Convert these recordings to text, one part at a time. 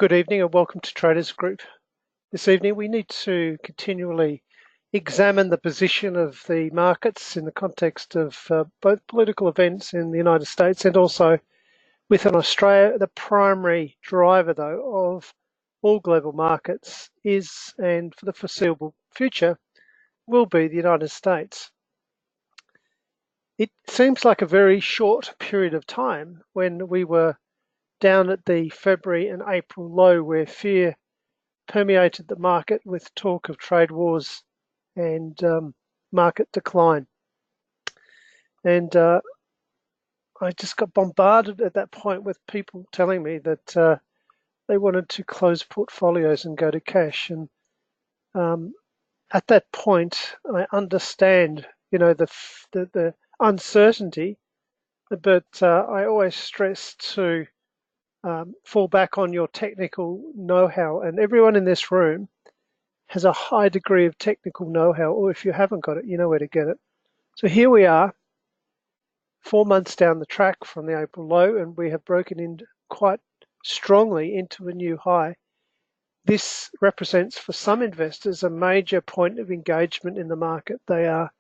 Good evening and welcome to Traders Group. This evening we need to continually examine the position of the markets in the context of both political events in the United States and also within Australia. The primary driver, though, of all global markets is, and for the foreseeable future, will be the United States. It seems like a very short period of time when we were down at the February and April low where fear permeated the market with talk of trade wars and market decline. And I just got bombarded at that point with people telling me that they wanted to close portfolios and go to cash. And at that point, I understand, the uncertainty, but I always stress to fall back on your technical know-how. And everyone in this room has a high degree of technical know-how, or if you haven't got it, you know where to get it. So here we are, 4 months down the track from the April low, and we have broken in quite strongly into a new high. This represents for some investors a major point of engagement in the market. They are,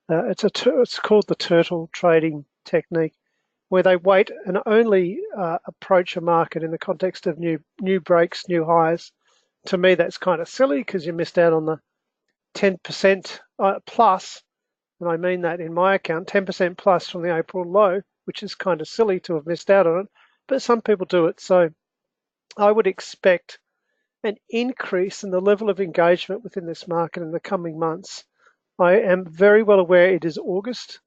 it's called the turtle trading technique, where they wait and only approach a market in the context of new breaks, new highs. To me, that's kind of silly because you missed out on the 10% plus, and I mean that in my account, 10% plus from the April low, which is kind of silly to have missed out on it, but some people do it. So I would expect an increase in the level of engagement within this market in the coming months. I am very well aware it is August,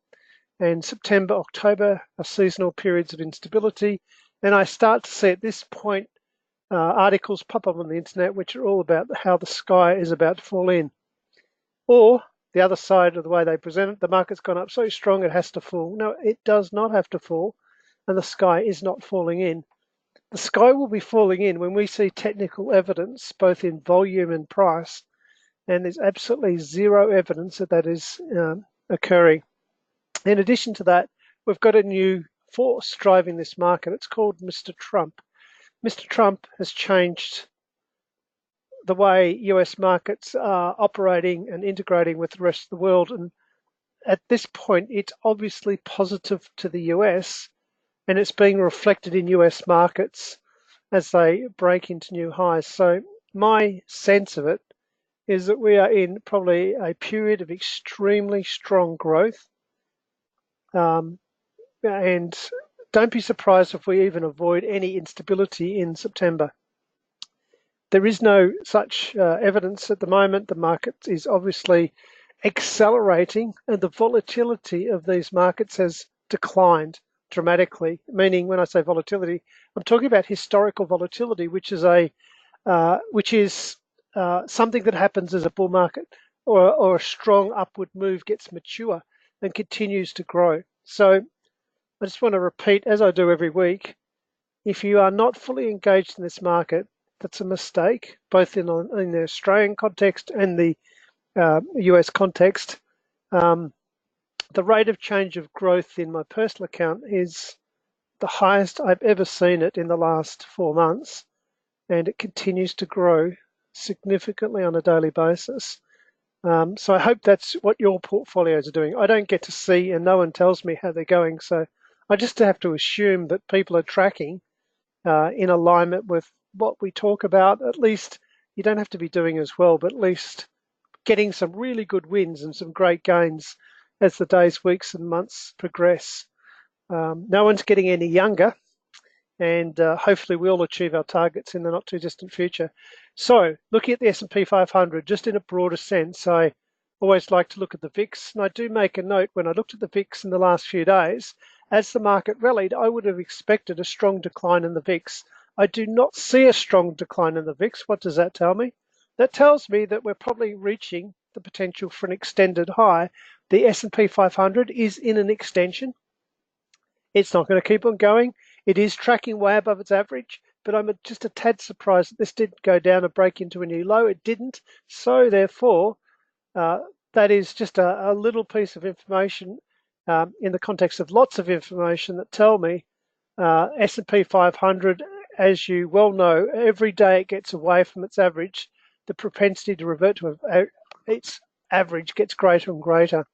and September, October are seasonal periods of instability. And I start to see at this point articles pop up on the internet which are all about how the sky is about to fall in. Or the other side of the way they present it, the market's gone up so strong it has to fall. No, it does not have to fall, and the sky is not falling in. The sky will be falling in when we see technical evidence, both in volume and price, and there's absolutely zero evidence that that is occurring. In addition to that, we've got a new force driving this market. It's called Mr. Trump. Mr. Trump has changed the way US markets are operating and integrating with the rest of the world. And at this point, it's obviously positive to the US, and it's being reflected in US markets as they break into new highs. So my sense of it is that we are in probably a period of extremely strong growth. And don't be surprised if we even avoid any instability in September. There is no such evidence at the moment. The market is obviously accelerating, and the volatility of these markets has declined dramatically. Meaning, when I say volatility, I'm talking about historical volatility, which is something that happens as a bull market or a strong upward move gets mature and continues to grow. So I just want to repeat, as I do every week, if you are not fully engaged in this market, that's a mistake, both in the Australian context and the US context. The rate of change of growth in my personal account is the highest I've ever seen it in the last 4 months, and it continues to grow significantly on a daily basis. So I hope that's what your portfolios are doing. I don't get to see, and no one tells me how they're going, so I just have to assume that people are tracking in alignment with what we talk about. At least you don't have to be doing as well, but at least getting some really good wins and some great gains as the days, weeks, and months progress. No one's getting any younger, and hopefully we'll achieve our targets in the not too distant future. So looking at the S&P 500, just in a broader sense, I always like to look at the VIX, and I do make a note when I looked at the VIX in the last few days, as the market rallied, I would have expected a strong decline in the VIX. I do not see a strong decline in the VIX. What does that tell me? That tells me that we're probably reaching the potential for an extended high. The S&P 500 is in an extension. It's not going to keep on going. It is tracking way above its average, but I'm just a tad surprised that this didn't go down and break into a new low. It didn't. So therefore, that is just a little piece of information in the context of lots of information that tell me S&P 500 as you well know, every day it gets away from its average, the propensity to revert to its average gets greater and greater.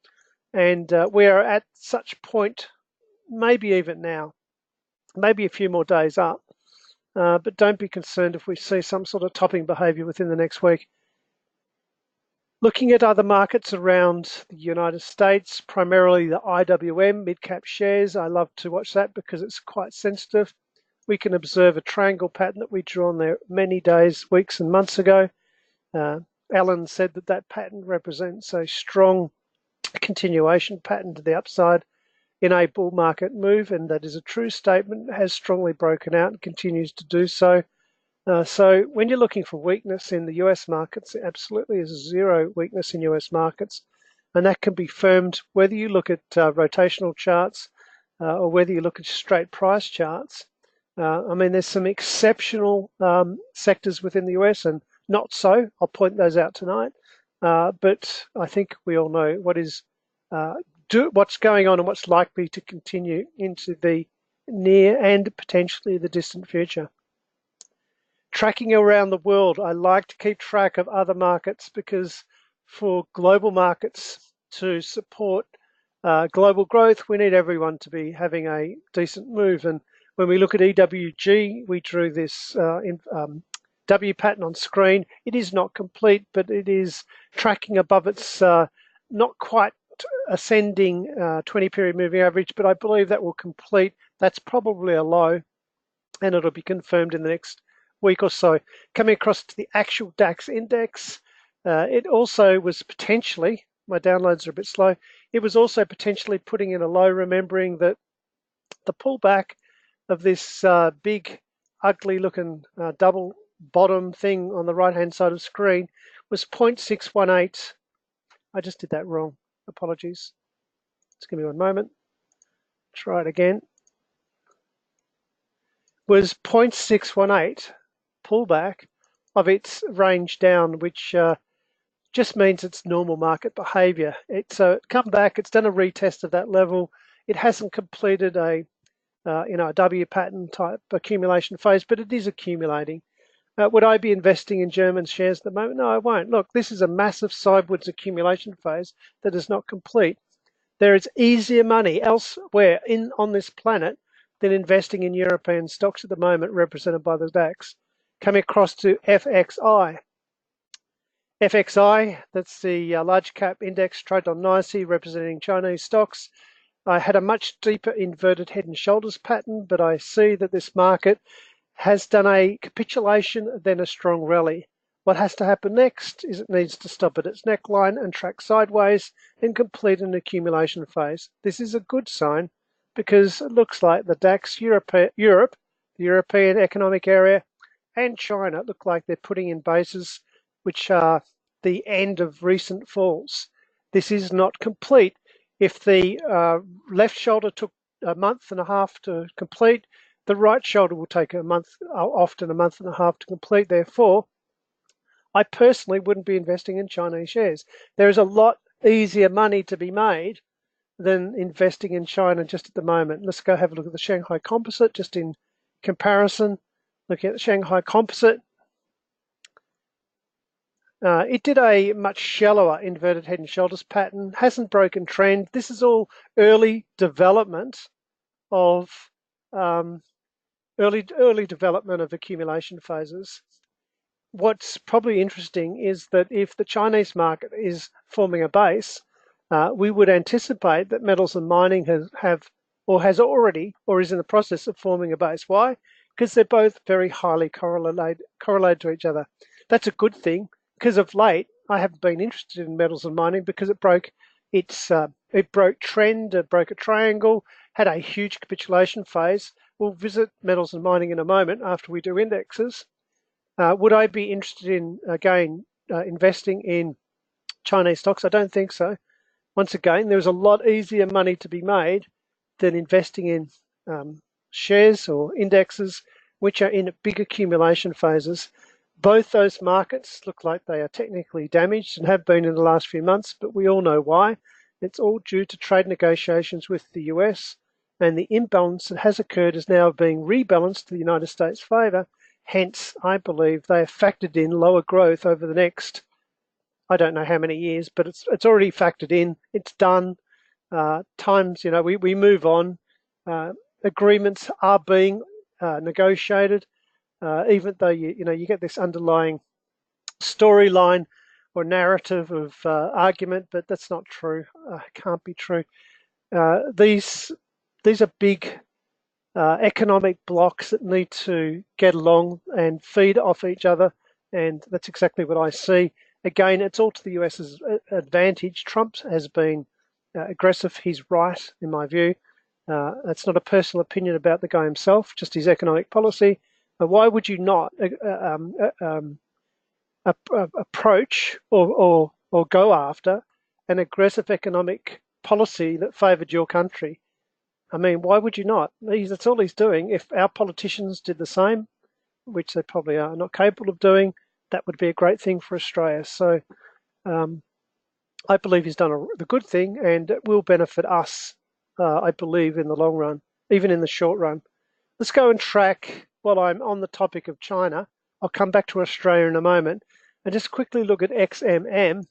And we are at such point, maybe even now, maybe a few more days up. But don't be concerned if we see some sort of topping behavior within the next week. Looking at other markets around the United States, primarily the IWM, mid-cap shares, I love to watch that because it's quite sensitive. We can observe a triangle pattern that we drew on there many days, weeks and months ago. Alan said that that pattern represents a strong continuation pattern to the upside in a bull market move, and that is a true statement. It has strongly broken out and continues to do so. So when you're looking for weakness in the US markets, there absolutely is zero weakness in US markets. And that can be firmed whether you look at rotational charts or whether you look at straight price charts. I mean, there's some exceptional sectors within the US and not so. I'll point those out tonight. But I think we all know what's going on and what's likely to continue into the near and potentially the distant future. Tracking around the world, I like to keep track of other markets because for global markets to support global growth, we need everyone to be having a decent move. And when we look at EWG, we drew this W pattern on screen. It is not complete, but it is tracking above its not quite ascending 20-period moving average, but I believe that will complete. That's probably a low, and it'll be confirmed in the next week or so. Coming across to the actual DAX index, it also was potentially, my downloads are a bit slow, it was also potentially putting in a low, remembering that the pullback of this big, ugly looking double bottom thing on the right hand side of the screen was 0.618. I just did that wrong. Apologies. Just give me one moment. Try it again. Was 0.618 pullback of its range down, which just means it's normal market behavior. It's come back, it's done a retest of that level. It hasn't completed a W pattern type accumulation phase, but it is accumulating. Would I be investing in German shares at the moment? No, I won't. Look, this is a massive sidewards accumulation phase that is not complete. There is easier money elsewhere on this planet than investing in European stocks at the moment, represented by the DAX. Coming across to FXI. FXI, that's the large cap index traded on NYSE representing Chinese stocks. I had a much deeper inverted head and shoulders pattern, but I see that this market has done a capitulation, then a strong rally. What has to happen next is it needs to stop at its neckline and track sideways and complete an accumulation phase. This is a good sign because it looks like the DAX Europe, the European Economic Area, and China look like they're putting in bases which are the end of recent falls. This is not complete. If the left shoulder took a month and a half to complete, the right shoulder will take often a month and a half to complete. Therefore, I personally wouldn't be investing in Chinese shares. There is a lot easier money to be made than investing in China just at the moment. Let's go have a look at the Shanghai Composite just in comparison. Looking at the Shanghai Composite, it did a much shallower inverted head and shoulders pattern, hasn't broken trend. This is all early development of early development of accumulation phases. What's probably interesting is that if the Chinese market is forming a base, we would anticipate that metals and mining has already or is in the process of forming a base. Why? Because they're both very highly correlated to each other. That's a good thing because of late I haven't been interested in metals and mining because it broke trend, it broke a triangle, had a huge capitulation phase. We'll visit metals and mining in a moment after we do indexes. Would I be interested in, again, investing in Chinese stocks? I don't think so. Once again, there's a lot easier money to be made than investing in shares or indexes, which are in big accumulation phases. Both those markets look like they are technically damaged and have been in the last few months, but we all know why. It's all due to trade negotiations with the US and the imbalance that has occurred is now being rebalanced to the United States' favour. Hence, I believe they have factored in lower growth over the next, I don't know how many years, but it's already factored in. It's done. Times, we move on. Agreements are being negotiated, even though you get this underlying storyline or narrative of argument, but that's not true. Can't be true. These are big economic blocks that need to get along and feed off each other, and that's exactly what I see. Again, it's all to the US's advantage. Trump has been aggressive. He's right, in my view. That's not a personal opinion about the guy himself, just his economic policy. Why would you not approach or go after an aggressive economic policy that favoured your country? I mean, why would you not? That's all he's doing. If our politicians did the same, which they probably are not capable of doing, that would be a great thing for Australia. So I believe he's done the good thing, and it will benefit us, I believe, in the long run, even in the short run. Let's go and track, while I'm on the topic of China, I'll come back to Australia in a moment, and just quickly look at XMM.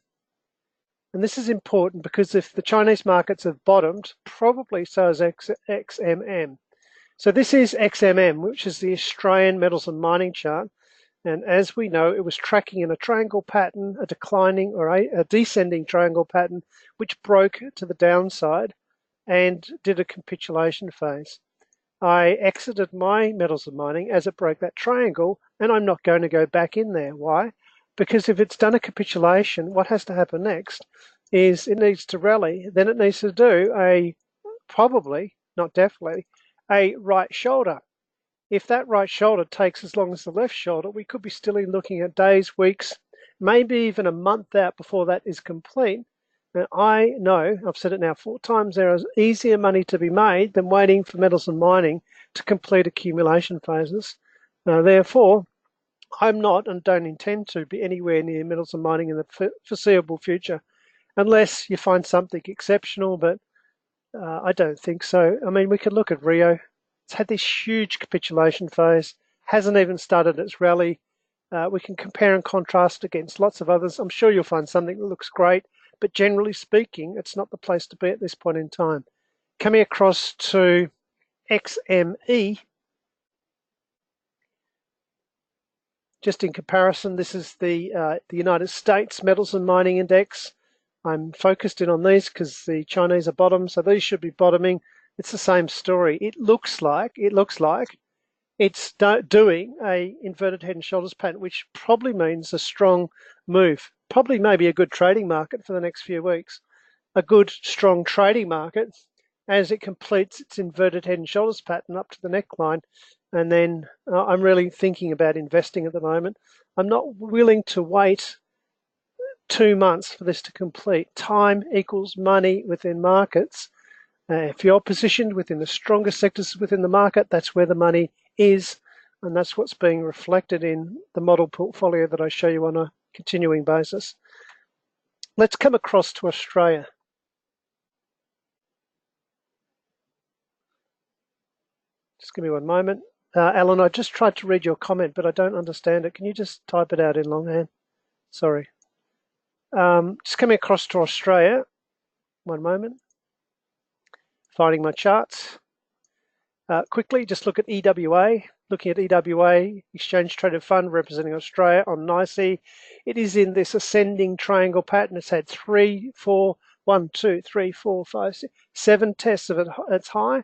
And this is important because if the Chinese markets have bottomed, probably so has XMM. So this is XMM, which is the Australian Metals and Mining chart. And as we know, it was tracking in a triangle pattern, a declining or a descending triangle pattern, which broke to the downside and did a capitulation phase. I exited my metals and mining as it broke that triangle, and I'm not going to go back in there. Why? Because if it's done a capitulation, what has to happen next is it needs to rally. Then it needs to do probably, not definitely, a right shoulder. If that right shoulder takes as long as the left shoulder, we could be still looking at days, weeks, maybe even a month out before that is complete. And I know, I've said it now 4 times, there is easier money to be made than waiting for metals and mining to complete accumulation phases. Therefore, I'm not and don't intend to be anywhere near metals and mining in the foreseeable future, unless you find something exceptional, but I don't think so. I mean, we could look at Rio. It's had this huge capitulation phase, hasn't even started its rally. We can compare and contrast against lots of others. I'm sure you'll find something that looks great, but generally speaking, it's not the place to be at this point in time. Coming across to XME, just in comparison, this is the United States Metals and Mining Index. I'm focused in on these because the Chinese are bottom, so these should be bottoming. It's the same story. It looks like it's doing a inverted head and shoulders pattern, which probably means a strong move. Probably maybe a good trading market for the next few weeks. A good, strong trading market as it completes its inverted head and shoulders pattern up to the neckline. And then I'm really thinking about investing at the moment. I'm not willing to wait 2 months for this to complete. Time equals money within markets. If you're positioned within the strongest sectors within the market, that's where the money is, and that's what's being reflected in the model portfolio that I show you on a continuing basis. Let's come across to Australia. Just give me one moment. Alan, I just tried to read your comment, but I don't understand it. Can you just type it out in longhand? Sorry. Just coming across to Australia. One moment. Finding my charts. Quickly, just look at EWA. Looking at EWA, Exchange Traded Fund representing Australia on NYSE. It is in this ascending triangle pattern. It's had 3, 4, 1, 2, 3, 4, 5, 6, 7 tests of its high.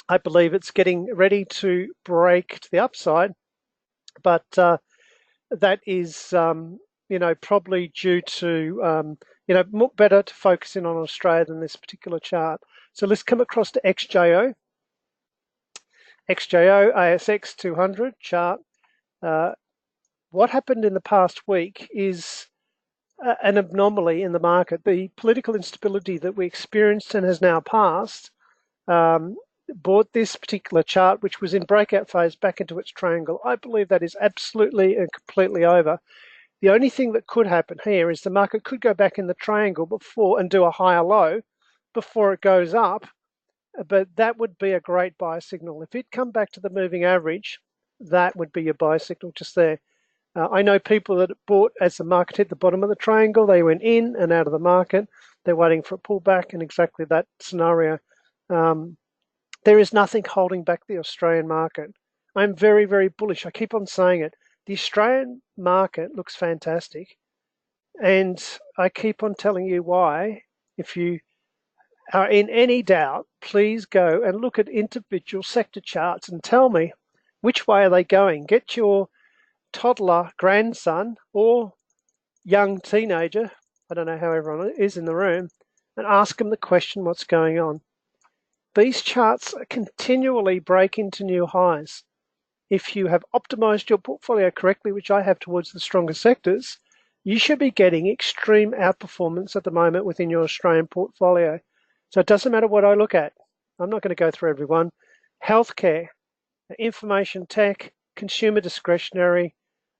I believe it's getting ready to break to the upside, but that is, probably due to, better to focus in on Australia than this particular chart. So let's come across to XJO. XJO ASX 200 chart. What happened in the past week is an anomaly in the market. The political instability that we experienced and has now passed brought this particular chart, which was in breakout phase, back into its triangle. I believe that is absolutely and completely over. The only thing that could happen here is the market could go back in the triangle before and do a higher low before it goes up but that would be a great buy signal. If it come back to the moving average, that would be a buy signal just there. I know people that bought as the market hit the bottom of the triangle, they went in and out of the market. They're waiting for a pullback, and exactly that scenario. There is nothing holding back the Australian market. I'm very, very bullish. I keep on saying it. The Australian market looks fantastic, and I keep on telling you why. If you are in any doubt, please go and look at individual sector charts and tell me which way are they going. Get your toddler grandson or young teenager, I don't know how everyone is in the room, and ask them the question, what's going on? These charts continually break into new highs. If you have optimized your portfolio correctly, which I have towards the stronger sectors, you should be getting extreme outperformance at the moment within your Australian portfolio. So it doesn't matter what I look at. I'm not going to go through every one. Healthcare, information tech, consumer discretionary,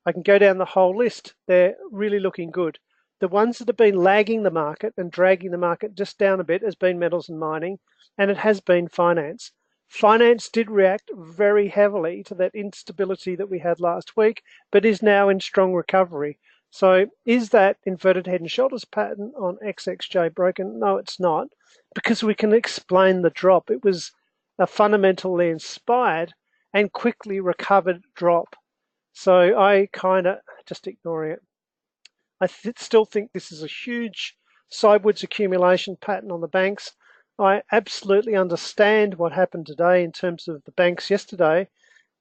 I can go down the whole list. They're really looking good. The ones that have been lagging the market and dragging the market just down a bit has been metals and mining, and it has been finance. Finance did react very heavily to that instability that we had last week, but is now in strong recovery. So is that inverted head and shoulders pattern on XXJ broken? No, it's not, because we can explain the drop. It was a fundamentally inspired and quickly recovered drop. So I kind of just ignoring it. I still think this is a huge sideways accumulation pattern on the banks. I absolutely understand what happened today in terms of the banks yesterday,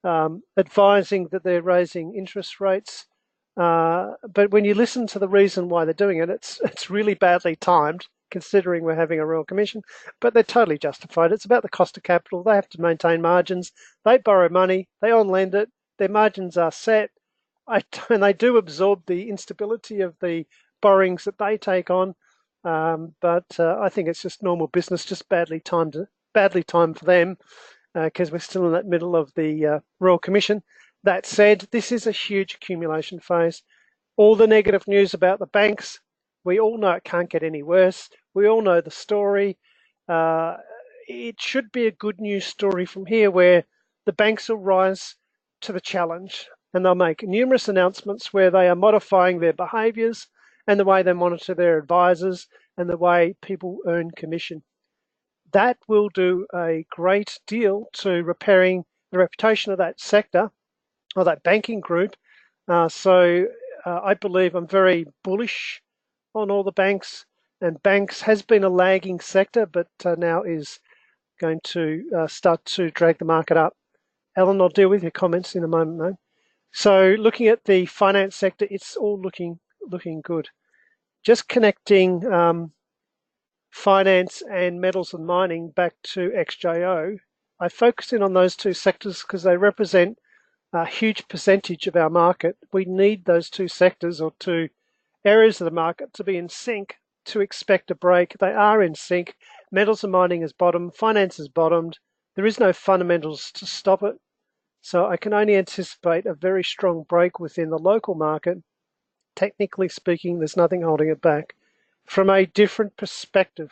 advising that they're raising interest rates. But when you listen to the reason why they're doing it, it's really badly timed, considering we're having a Royal Commission, but they're totally justified. It's about the cost of capital. They have to maintain margins. They borrow money. They on-lend it. Their margins are set, and they do absorb the instability of the borrowings that they take on. But I think it's just normal business, just badly timed for them, because we're still in that middle of the Royal Commission. That said, this is a huge accumulation phase. All the negative news about the banks, we all know it can't get any worse. We all know the story. It should be a good news story from here, where the banks will rise to the challenge, and they'll make numerous announcements where they are modifying their behaviours and the way they monitor their advisors and the way people earn commission. That will do a great deal to repairing the reputation of that sector or that banking group. So I believe I'm very bullish on all the banks, and banks has been a lagging sector, but now is going to start to drag the market up. Alan, I'll deal with your comments in a moment, though. So looking at the finance sector, it's all looking good. Just connecting finance and metals and mining back to XJO, I focus in on those two sectors because they represent a huge percentage of our market. We need those two sectors or two areas of the market to be in sync to expect a break. They are in sync. Metals and mining has bottomed, finance has bottomed. There is no fundamentals to stop it. So I can only anticipate a very strong break within the local market. Technically speaking, there's nothing holding it back. From a different perspective,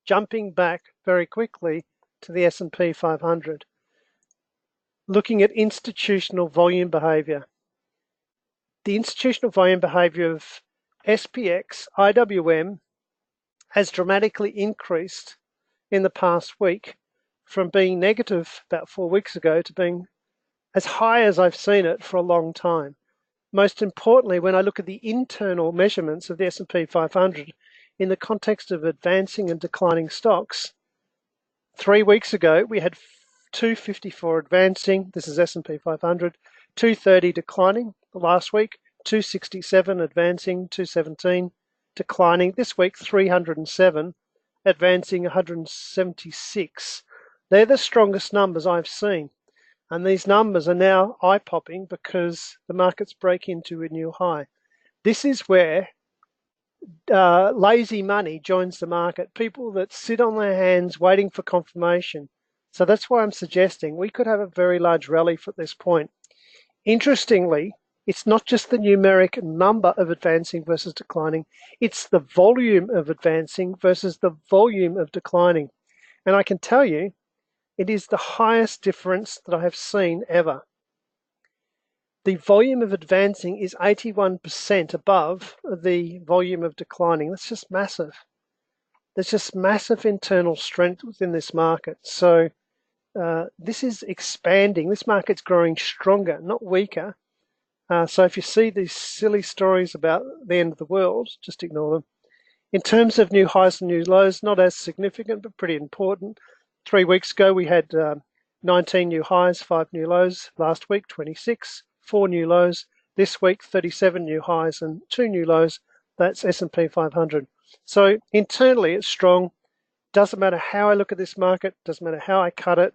jumping back very quickly to the S&P 500, looking at institutional volume behavior. The institutional volume behavior of SPX, IWM has dramatically increased in the past week, from being negative about 4 weeks ago to being as high as I've seen it for a long time. Most importantly, when I look at the internal measurements of the S&P 500 in the context of advancing and declining stocks, 3 weeks ago we had 254 advancing, this is S&P 500, 230 declining last week, 267 advancing, 217 declining. This week 307 advancing, 176. They're the strongest numbers I've seen. And these numbers are now eye-popping because the market's breaking into a new high. This is where lazy money joins the market, people that sit on their hands waiting for confirmation. So that's why I'm suggesting we could have a very large rally at this point. Interestingly, it's not just the numeric number of advancing versus declining, it's the volume of advancing versus the volume of declining. And I can tell you, it is the highest difference that I have seen ever. The volume of advancing is 81% above the volume of declining. That's just massive. There's just massive internal strength within this market. So this is expanding. This market's growing stronger, not weaker. So if you see these silly stories about the end of the world, just ignore them. In terms of new highs and new lows, not as significant, but pretty important. 3 weeks ago, we had 19 new highs, 5 new lows. Last week, 26, 4 new lows. This week, 37 new highs and 2 new lows. That's S&P 500. So internally, it's strong. Doesn't matter how I look at this market. Doesn't matter how I cut it.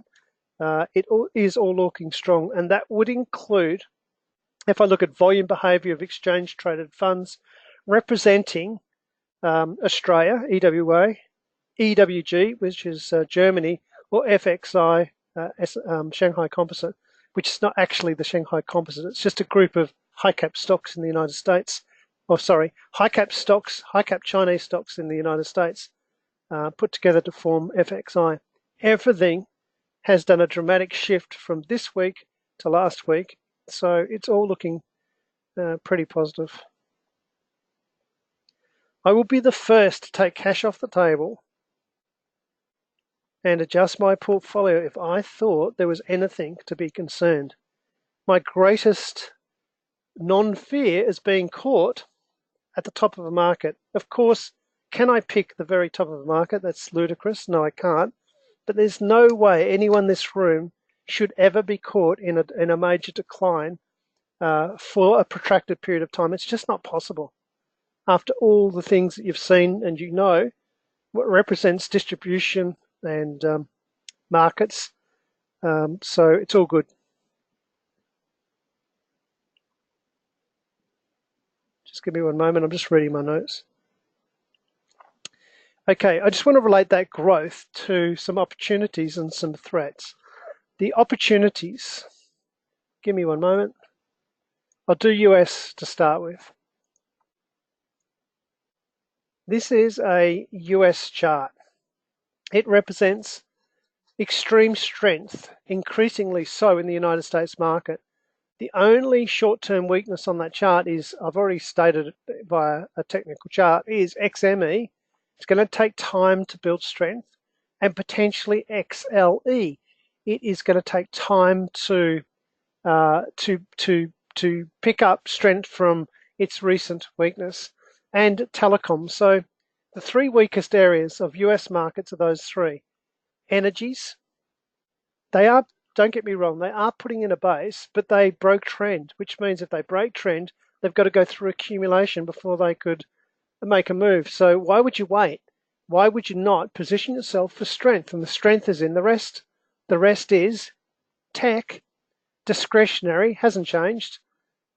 It is all looking strong. And that would include, if I look at volume behavior of exchange traded funds, representing Australia, EWA, EWG, which is Germany, or FXI, Shanghai Composite, which is not actually the Shanghai Composite. It's just a group of high-cap stocks in the United States. Oh, sorry, high-cap stocks, high-cap Chinese stocks in the United States put together to form FXI. Everything has done a dramatic shift from this week to last week. So it's all looking pretty positive. I will be the first to take cash off the table and adjust my portfolio if I thought there was anything to be concerned. My greatest non-fear is being caught at the top of a market. Of course, can I pick the very top of a market? That's ludicrous. No, I can't. But there's no way anyone in this room should ever be caught in a major decline for a protracted period of time. It's just not possible. After all the things that you've seen and you know what represents distribution and markets, so it's all good. Just give me one moment. I'm just reading my notes. Okay, I just want to relate that growth to some opportunities and some threats. The opportunities, give me one moment. I'll do US to start with. This is a US chart. It represents extreme strength, increasingly so in the United States market. The only short-term weakness on that chart is, I've already stated it via a technical chart, is XME. It's going to take time to build strength, and potentially XLE. It is going to take time to pick up strength from its recent weakness. And telecom. So the 3 weakest areas of US markets are those 3. Energies, they are, don't get me wrong, they are putting in a base, but they broke trend, which means if they break trend, they've got to go through accumulation before they could make a move. So why would you wait? Why would you not position yourself for strength? And the strength is in the rest. The rest is tech, discretionary, hasn't changed.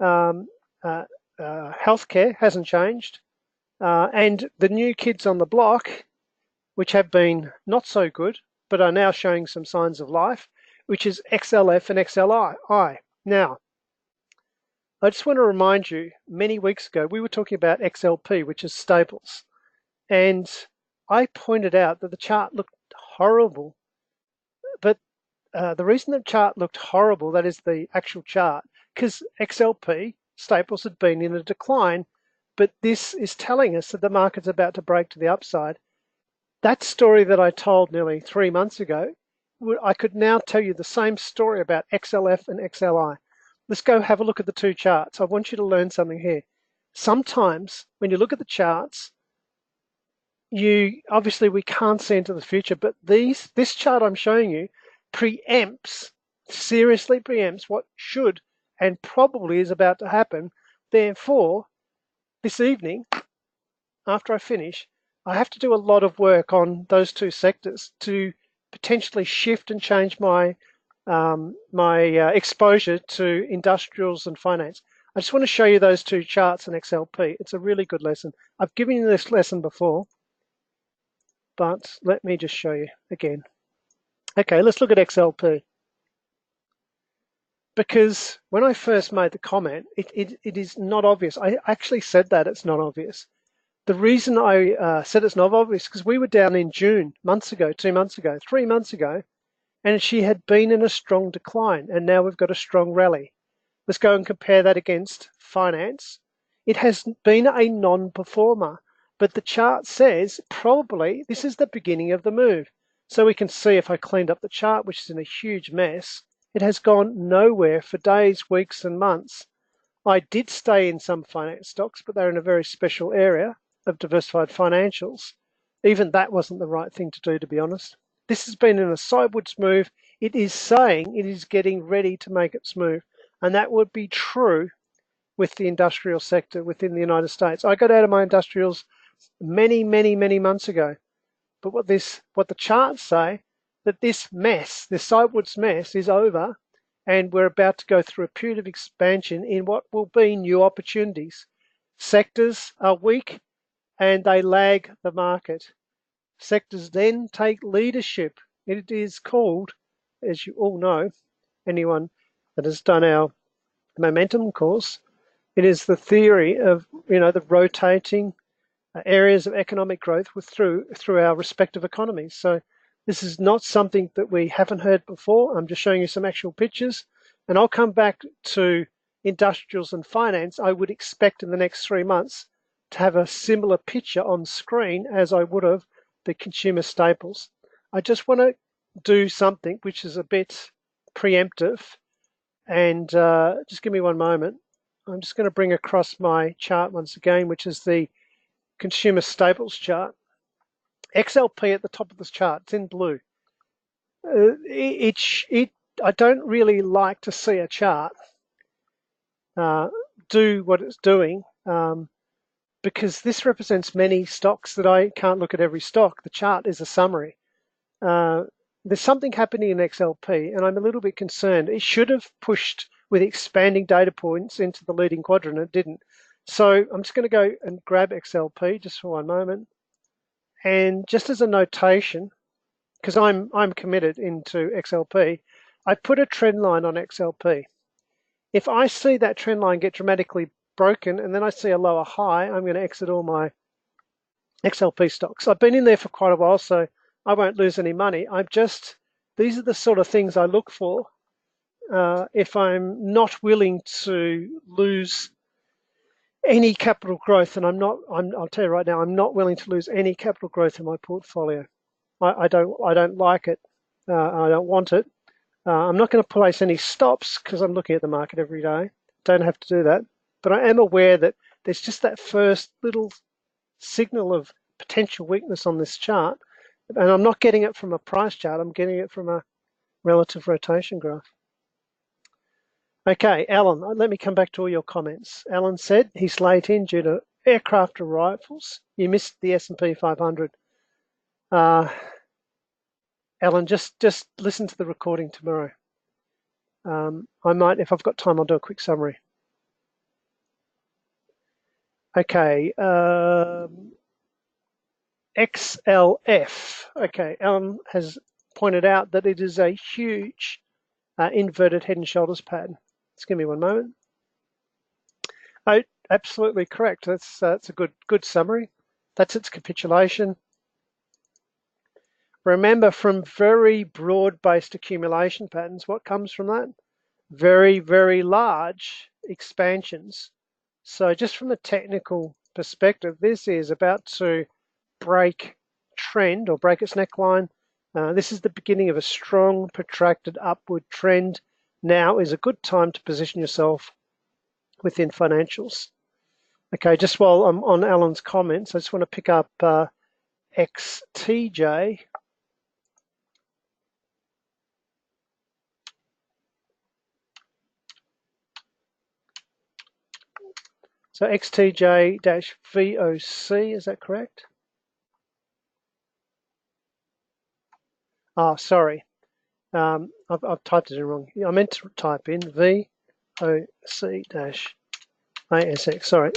Healthcare hasn't changed. And the new kids on the block, which have been not so good, but are now showing some signs of life, which is XLF and XLI. Now, I just want to remind you, many weeks ago, we were talking about XLP, which is staples. And I pointed out that the chart looked horrible. But the reason the chart looked horrible, that is the actual chart, because XLP, staples, had been in a decline. But this is telling us that the market's about to break to the upside. That story that I told nearly 3 months ago, I could now tell you the same story about XLF and XLI. Let's go have a look at the 2 charts. I want you to learn something here. Sometimes when you look at the charts, obviously we can't see into the future, but this chart I'm showing you seriously preempts what should and probably is about to happen. Therefore, this evening, after I finish, I have to do a lot of work on those 2 sectors to potentially shift and change my exposure to industrials and finance. I just want to show you those 2 charts in XLP. It's a really good lesson. I've given you this lesson before, but let me just show you again. Okay, let's look at XLP. Because when I first made the comment, it is not obvious. I actually said that it's not obvious. The reason I said it's not obvious is because we were down in June months ago, 2 months ago, 3 months ago, and she had been in a strong decline, and now we've got a strong rally. Let's go and compare that against finance. It has been a non-performer, but the chart says probably this is the beginning of the move. So we can see if I cleaned up the chart, which is in a huge mess, it has gone nowhere for days, weeks, and months. I did stay in some finance stocks, but they're in a very special area of diversified financials. Even that wasn't the right thing to do, to be honest. This has been in a sideways move. It is saying it is getting ready to make its move. And that would be true with the industrial sector within the United States. I got out of my industrials many, many, many months ago. But what the charts say, that this mess, this sideways mess is over, and we're about to go through a period of expansion in what will be new opportunities. Sectors are weak and they lag the market. Sectors then take leadership. It is called, as you all know, anyone that has done our momentum course, it is the theory of the rotating areas of economic growth through our respective economies. So this is not something that we haven't heard before. I'm just showing you some actual pictures, and I'll come back to industrials and finance. I would expect in the next 3 months to have a similar picture on screen as I would have the consumer staples. I just want to do something which is a bit preemptive, and just give me one moment. I'm just going to bring across my chart once again, which is the consumer staples chart. XLP at the top of this chart, it's in blue. I don't really like to see a chart do what it's doing because this represents many stocks that I can't look at every stock. The chart is a summary. There's something happening in XLP, and I'm a little bit concerned. It should have pushed with expanding data points into the leading quadrant. It didn't. So I'm just going to go and grab XLP just for one moment. And just as a notation, because I'm committed into XLP, I put a trend line on XLP. If I see that trend line get dramatically broken and then I see a lower high, I'm going to exit all my XLP stocks. I've been in there for quite a while, so I won't lose any money. These are the sort of things I look for if I'm not willing to lose any capital growth, and I'll tell you right now, I'm not willing to lose any capital growth in my portfolio. I don't like it. I don't want it. I'm not going to place any stops because I'm looking at the market every day. Don't have to do that. But I am aware that there's just that first little signal of potential weakness on this chart. And I'm not getting it from a price chart. I'm getting it from a relative rotation graph. Okay, Alan, let me come back to all your comments. Alan said he's late in due to aircraft arrivals. You missed the S&P 500. Alan, just listen to the recording tomorrow. I might, if I've got time, I'll do a quick summary. Okay, XLF. Okay, Alan has pointed out that it is a huge inverted head and shoulders pattern. Just give me one moment. Oh, absolutely correct. That's a good summary. That's its capitulation. Remember, from very broad-based accumulation patterns, what comes from that? Very, very large expansions. So just from a technical perspective, this is about to break trend or break its neckline. This is the beginning of a strong, protracted upward trend. Now is a good time to position yourself within financials. Okay, just while I'm on Alan's comments, I just want to pick up XTJ. So XTJ-VOC, is that correct? Oh, sorry. I've typed it in wrong. I meant to type in VOC-ASX. Sorry,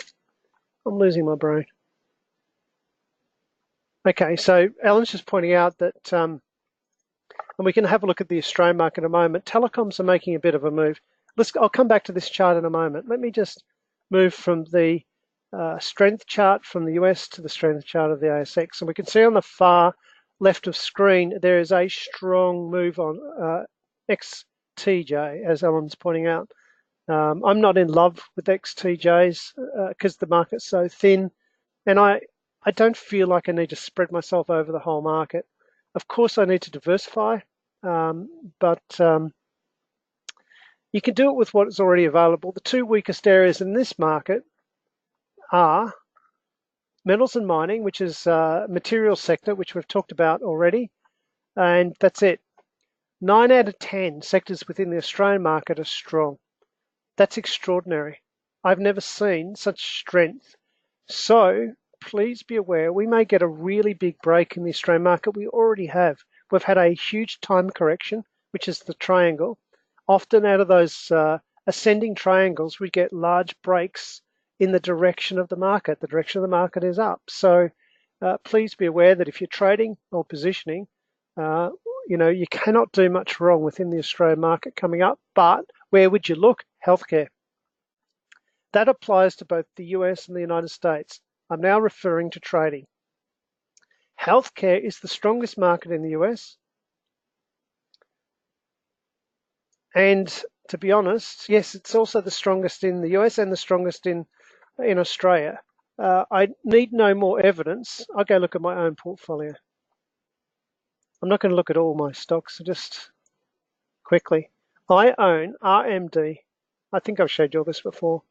I'm losing my brain. Okay, so Alan's just pointing out that, and we can have a look at the Australian market in a moment. Telecoms are making a bit of a move. I'll come back to this chart in a moment. Let me just move from the strength chart from the US to the strength chart of the ASX. And we can see on the far left of screen, there is a strong move on XTJ, as Alan's pointing out. I'm not in love with XTJs because the market's so thin, and I don't feel like I need to spread myself over the whole market. Of course, I need to diversify, but you can do it with what is already available. The two weakest areas in this market are metals and mining, which is material sector, which we've talked about already, and that's it. 9 out of 10 sectors within the Australian market are strong. That's extraordinary. I've never seen such strength. So please be aware, we may get a really big break in the Australian market. We already have. We've had a huge time correction, which is the triangle. Often out of those ascending triangles, we get large breaks in the direction of the market. The direction of the market is up. So please be aware that if you're trading or positioning, you cannot do much wrong within the Australian market coming up. But where would you look? Healthcare. That applies to both the US and the United States. I'm now referring to trading. Healthcare is the strongest market in the US. And to be honest, yes, it's also the strongest in the US and the strongest in Australia. I need no more evidence. I'll go look at my own portfolio. I'm not going to look at all my stocks, so just quickly. I own RMD. I think I've showed you all this before.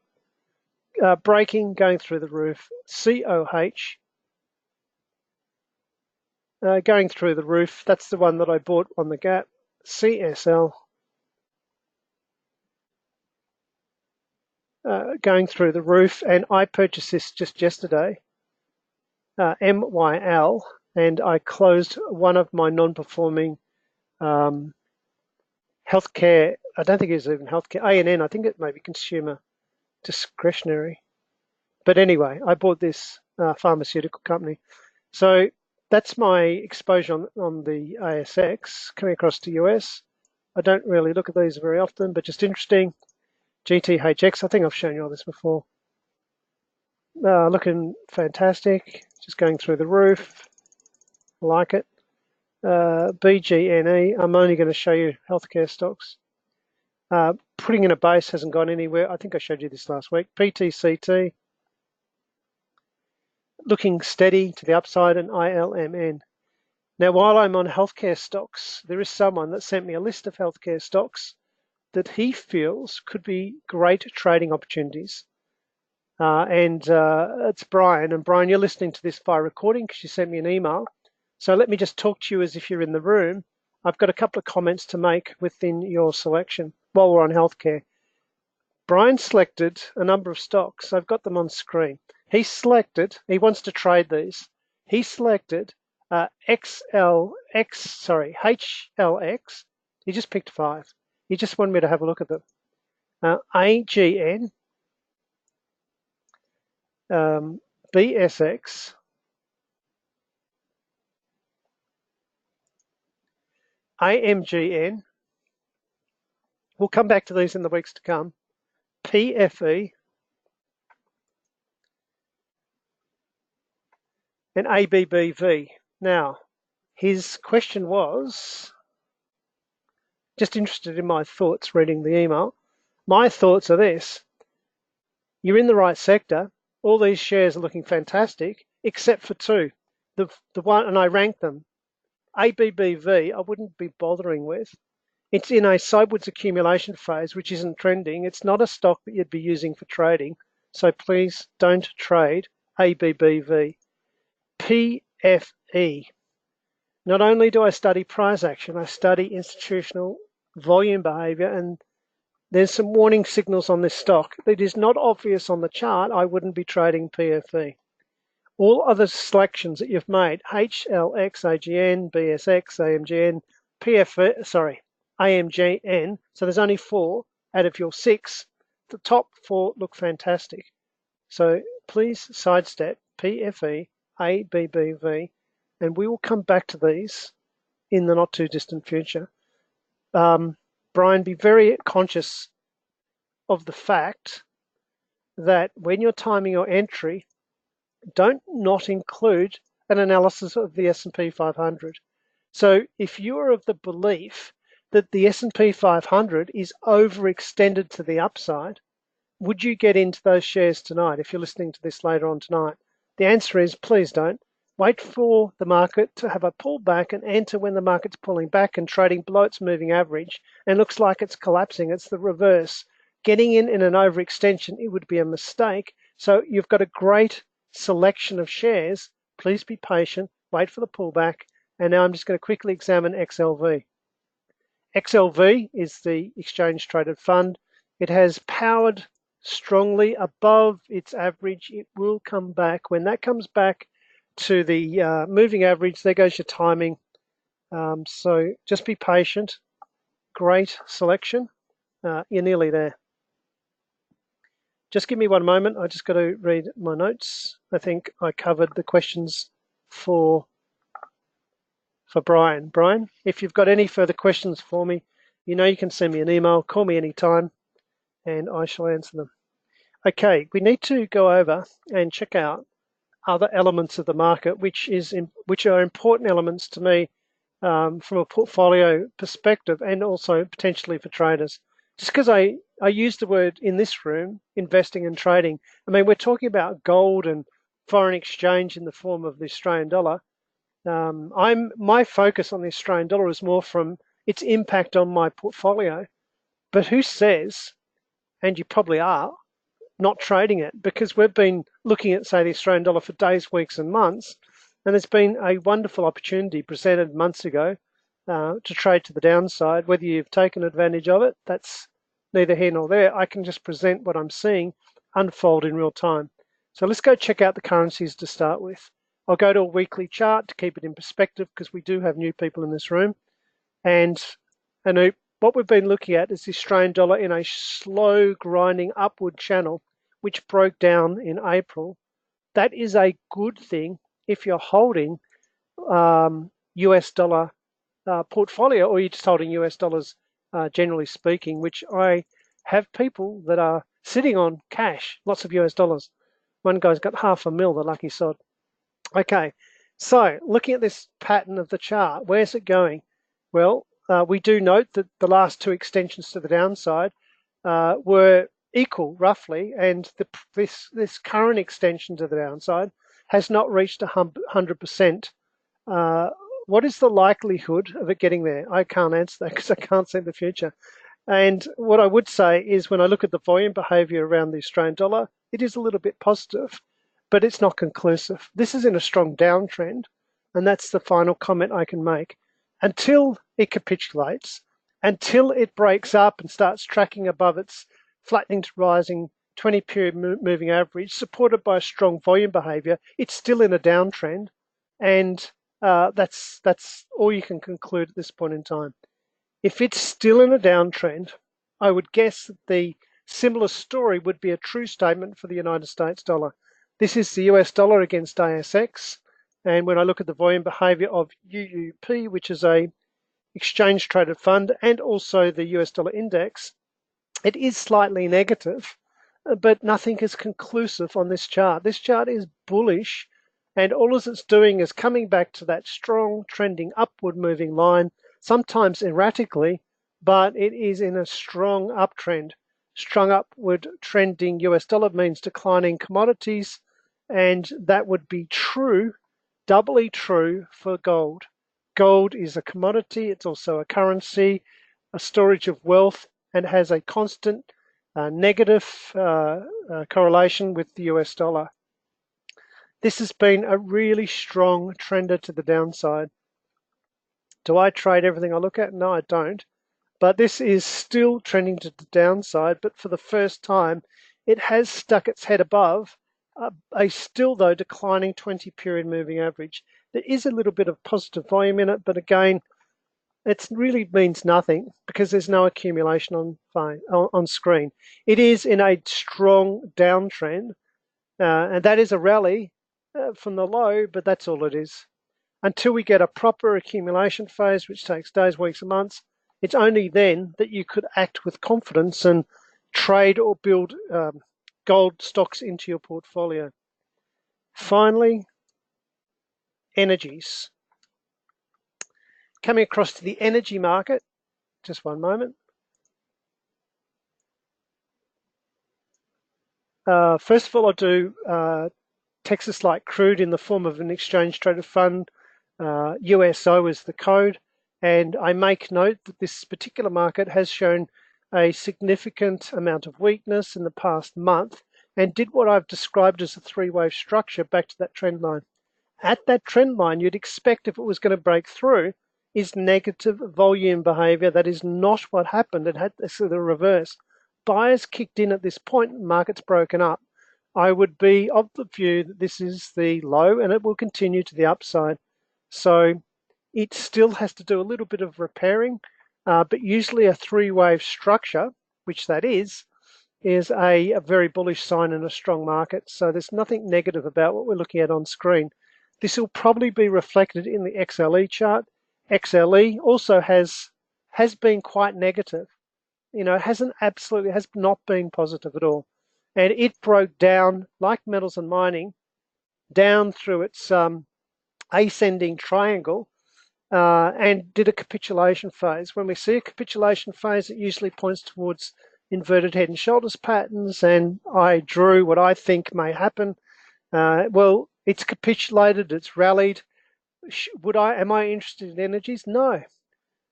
Breaking, going through the roof. COH, going through the roof. That's the one that I bought on the gap. CSL, going through the roof. And I purchased this just yesterday, MYL, and I closed one of my non-performing healthcare. I don't think it's even healthcare. ANN, I think it may be consumer discretionary. But anyway, I bought this pharmaceutical company. So that's my exposure on the ASX. Coming across to US, I don't really look at these very often, but just interesting. GTHX, I think I've shown you all this before. Looking fantastic, just going through the roof. Like it. BGNE, I'm only going to show you healthcare stocks. Putting in a base hasn't gone anywhere. I think I showed you this last week. PTCT, looking steady to the upside, and ILMN. Now, while I'm on healthcare stocks, there is someone that sent me a list of healthcare stocks that he feels could be great trading opportunities. It's Brian. And Brian, you're listening to this via recording because you sent me an email. So let me just talk to you as if you're in the room. I've got a couple of comments to make within your selection while we're on healthcare. Brian selected a number of stocks. I've got them on screen. He wants to trade these. He selected HLX. He just picked 5. He just wanted me to have a look at them. AGN, BSX, AMGN. We'll come back to these in the weeks to come. PFE and ABBV. Now, his question was, just interested in my thoughts reading the email. My thoughts are this. You're in the right sector. All these shares are looking fantastic, except for 2. The one, and I ranked them. ABBV, I wouldn't be bothering with. It's in a sideways accumulation phase, which isn't trending. It's not a stock that you'd be using for trading. So please don't trade ABBV. PFE. Not only do I study price action, I study institutional volume behavior, and there's some warning signals on this stock. It is not obvious on the chart. I wouldn't be trading PFE. All other selections that you've made, HLX, AGN, BSX, AMGN, AMGN, so there's only 4 out of your 6. The top 4 look fantastic. So please sidestep PFE, ABBV, and we will come back to these in the not too distant future. Brian, be very conscious of the fact that when you're timing your entry, don't not include an analysis of the S&P 500. So if you're of the belief that the S&P 500 is overextended to the upside, would you get into those shares tonight if you're listening to this later on tonight? The answer is please don't. Wait for the market to have a pullback and enter when the market's pulling back and trading below its moving average and looks like it's collapsing. It's the reverse. Getting in an overextension, it would be a mistake. So you've got a great selection of shares. Please be patient, wait for the pullback. And now I'm just going to quickly examine XLV. XLV is the exchange traded fund. It has powered strongly above its average. It will come back. When that comes back to the moving average, there goes your timing. So just be patient. Great selection. You're nearly there. Just give me one moment. I just got to read my notes. I think I covered the questions for Brian. Brian, if you've got any further questions for me, you know you can send me an email, call me anytime, and I shall answer them. Okay, we need to go over and check out other elements of the market, which are important elements to me from a portfolio perspective and also potentially for traders. Just because I use the word in this room, investing and trading, I mean, we're talking about gold and foreign exchange in the form of the Australian dollar. My focus on the Australian dollar is more from its impact on my portfolio. But who says, and you probably are, not trading it? Because we've been looking at, say, the Australian dollar for days, weeks, and months, and there's been a wonderful opportunity presented months ago to trade to the downside. Whether you've taken advantage of it, that's neither here nor there. I can just present what I'm seeing unfold in real time. So let's go check out the currencies to start with. I'll go to a weekly chart to keep it in perspective because we do have new people in this room. And what we've been looking at is the Australian dollar in a slow grinding upward channel, which broke down in April. That is a good thing if you're holding US dollar portfolio, or you're just holding US dollars generally speaking, which I have people that are sitting on cash, lots of US dollars. One guy's got $500,000, the lucky sod. Okay, so looking at this pattern of the chart, where's it going? Well, we do note that the last two extensions to the downside were equal roughly, and this current extension to the downside has not reached 100%. What is the likelihood of it getting there? I can't answer that because I can't see the future. And what I would say is when I look at the volume behavior around the Australian dollar, it is a little bit positive, but it's not conclusive. This is in a strong downtrend, and that's the final comment I can make. Until it capitulates, until it breaks up and starts tracking above its flattening to rising 20-period moving average, supported by strong volume behavior, it's still in a downtrend, and that's all you can conclude at this point in time. If it's still in a downtrend, I would guess that the similar story would be a true statement for the United States dollar. This is the US dollar against ASX, and when I look at the volume behavior of UUP, which is a exchange traded fund, and also the US dollar index, it is slightly negative, but nothing is conclusive on this chart. This chart is bullish, and all it's doing is coming back to that strong trending upward moving line, sometimes erratically, but it is in a strong uptrend. Strong upward trending US dollar means declining commodities, and that would be true, doubly true for gold. Gold is a commodity, it's also a currency, a storage of wealth, and has a constant negative correlation with the US dollar. This has been a really strong trender to the downside. Do I trade everything I look at? No, I don't. But this is still trending to the downside, but for the first time, it has stuck its head above a still, though, declining 20-period moving average. There is a little bit of positive volume in it, but again, it really means nothing because there's no accumulation on screen. It is in a strong downtrend, and that is a rally from the low, but that's all it is. Until we get a proper accumulation phase, which takes days, weeks, and months, it's only then that you could act with confidence and trade or build gold stocks into your portfolio. Finally, energies. Coming across to the energy market, just one moment. First of all, I'll do Texas Light Crude in the form of an exchange traded fund. USO is the code. And I make note that this particular market has shown a significant amount of weakness in the past month and did what I've described as a three-wave structure back to that trend line. At that trend line, you'd expect if it was going to break through is negative volume behavior. That is not what happened. It had the reverse. Buyers kicked in at this point, and market's broken up. I would be of the view that this is the low and it will continue to the upside. So it still has to do a little bit of repairing, but usually a three-wave structure, which that is a very bullish sign in a strong market. So there's nothing negative about what we're looking at on screen. This will probably be reflected in the XLE chart. XLE also has been quite negative. You know, has not been positive at all. And it broke down, like metals and mining, down through its ascending triangle and did a capitulation phase. When we see a capitulation phase, it usually points towards inverted head and shoulders patterns, and I drew what I think may happen. Well, it's capitulated, it's rallied. Am I interested in energies? No,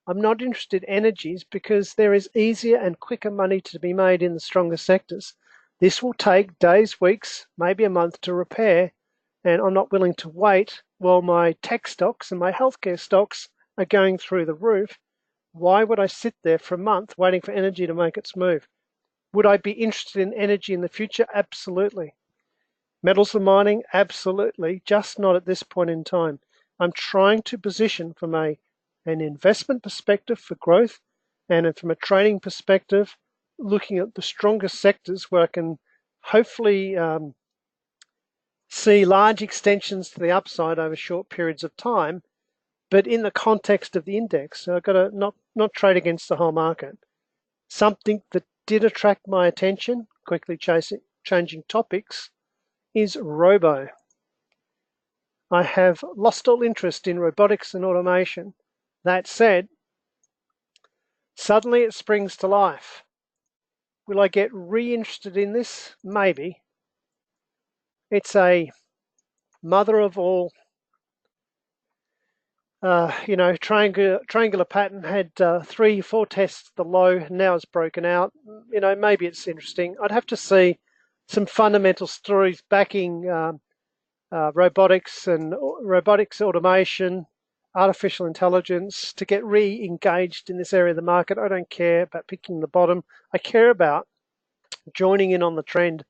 I'm not interested in energies because there is easier and quicker money to be made in the stronger sectors. This will take days, weeks, maybe a month to repair, and I'm not willing to wait while my tech stocks and my healthcare stocks are going through the roof. Why would I sit there for a month waiting for energy to make its move? Would I be interested in energy in the future? Absolutely. Metals and mining? Absolutely. Just not at this point in time. I'm trying to position from an investment perspective for growth and from a trading perspective, looking at the strongest sectors where I can hopefully see large extensions to the upside over short periods of time, but in the context of the index. So I've got to not trade against the whole market. Something that did attract my attention, quickly changing topics, is robo. I have lost all interest in robotics and automation. That said, suddenly it springs to life. Will I get re-interested in this? Maybe. It's a mother of all, triangular pattern, had 3-4 tests, the low, now it's broken out. Maybe it's interesting. I'd have to see some fundamental stories backing robotics and robotics automation, artificial intelligence to get re-engaged in this area of the market. I don't care about picking the bottom. I care about joining in on the trend.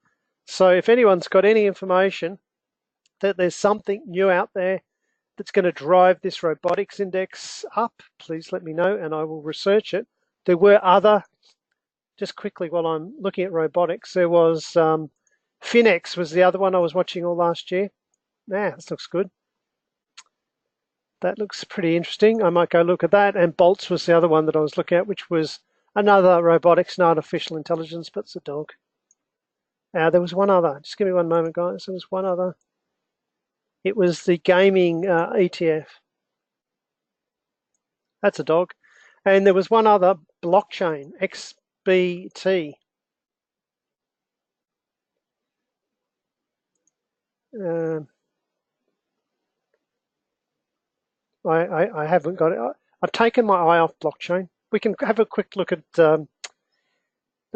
So if anyone's got any information that there's something new out there that's going to drive this robotics index up, please let me know and I will research it. There were just quickly while I'm looking at robotics, there was Finex was the other one I was watching all last year. This looks good. That looks pretty interesting. I might go look at that. And Bolts was the other one that I was looking at, which was another robotics and artificial intelligence, but it's a dog. There was one other. Just give me one moment, guys. There was one other. It was the gaming ETF. That's a dog. And there was one other, blockchain, XBT. I haven't got it. I've taken my eye off blockchain. We can have a quick look at the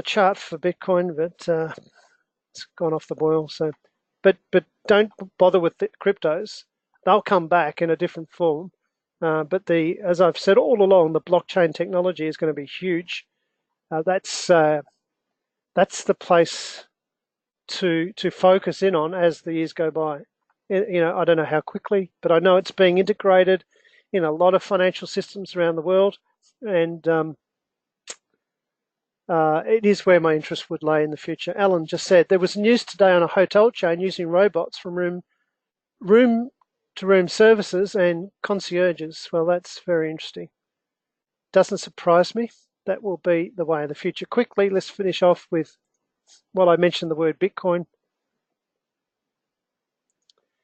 chart for Bitcoin, but it's gone off the boil. So, but don't bother with the cryptos. They'll come back in a different form. But as I've said all along, the blockchain technology is going to be huge. That's the place to focus in on as the years go by. I don't know how quickly, but I know it's being integrated in a lot of financial systems around the world, and it is where my interest would lay in the future. Alan just said there was news today on a hotel chain using robots from room-to-room services and concierges. Well, that's very interesting. Doesn't surprise me. That will be the way of the future. Quickly, let's finish off with while I mention the word Bitcoin,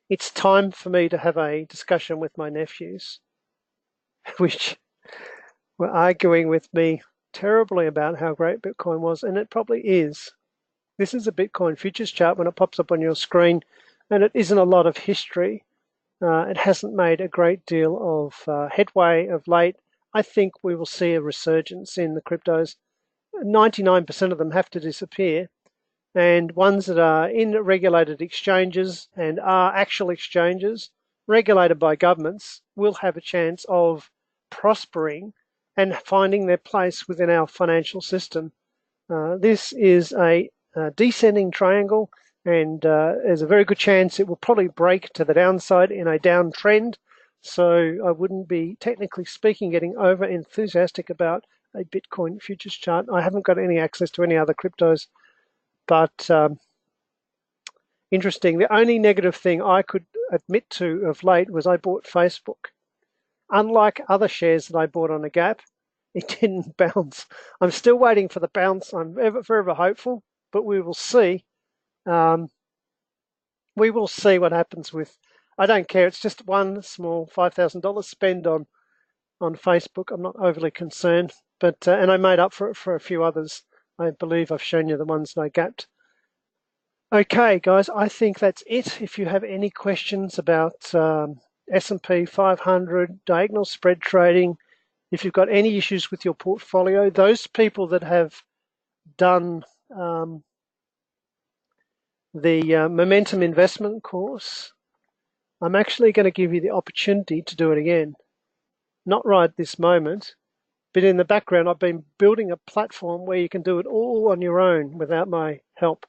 it's time for me to have a discussion with my nephews, which were arguing with me terribly about how great Bitcoin was, and it probably is. This is a Bitcoin futures chart when it pops up on your screen, and it isn't a lot of history. It hasn't made a great deal of headway of late. I think we will see a resurgence in the cryptos. 99% of them have to disappear, and ones that are in regulated exchanges and are actual exchanges regulated by governments will have a chance of prospering and finding their place within our financial system. This is a descending triangle, and there's a very good chance it will probably break to the downside in a downtrend. So I wouldn't be, technically speaking, getting over enthusiastic about a Bitcoin futures chart. I haven't got any access to any other cryptos, but interesting. The only negative thing I could admit to of late was I bought Facebook. Unlike other shares that I bought on a gap, it didn't bounce. I'm still waiting for the bounce. I'm forever hopeful, but we will see. We will see what happens with. I don't care. It's just one small $5,000 spend on Facebook. I'm not overly concerned, but and I made up for it for a few others. I believe I've shown you the ones that I gapped. Okay, guys, I think that's it. If you have any questions about S&P 500, diagonal spread trading, if you've got any issues with your portfolio, those people that have done the momentum investment course, I'm actually going to give you the opportunity to do it again. Not right this moment, but in the background, I've been building a platform where you can do it all on your own without my help.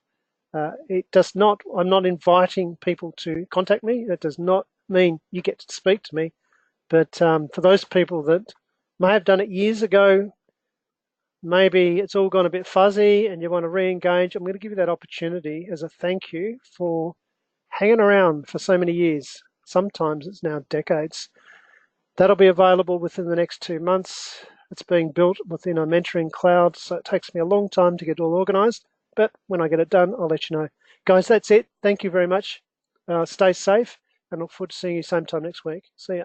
It does not, I'm not inviting people to contact me. That does not mean you get to speak to me. But for those people that may have done it years ago, maybe it's all gone a bit fuzzy and you want to re-engage, I'm going to give you that opportunity as a thank you for hanging around for so many years. Sometimes it's now decades. That'll be available within the next 2 months. It's being built within a mentoring cloud, so it takes me a long time to get all organized. But when I get it done, I'll let you know. Guys, that's it. Thank you very much. Stay safe and look forward to seeing you same time next week. See ya.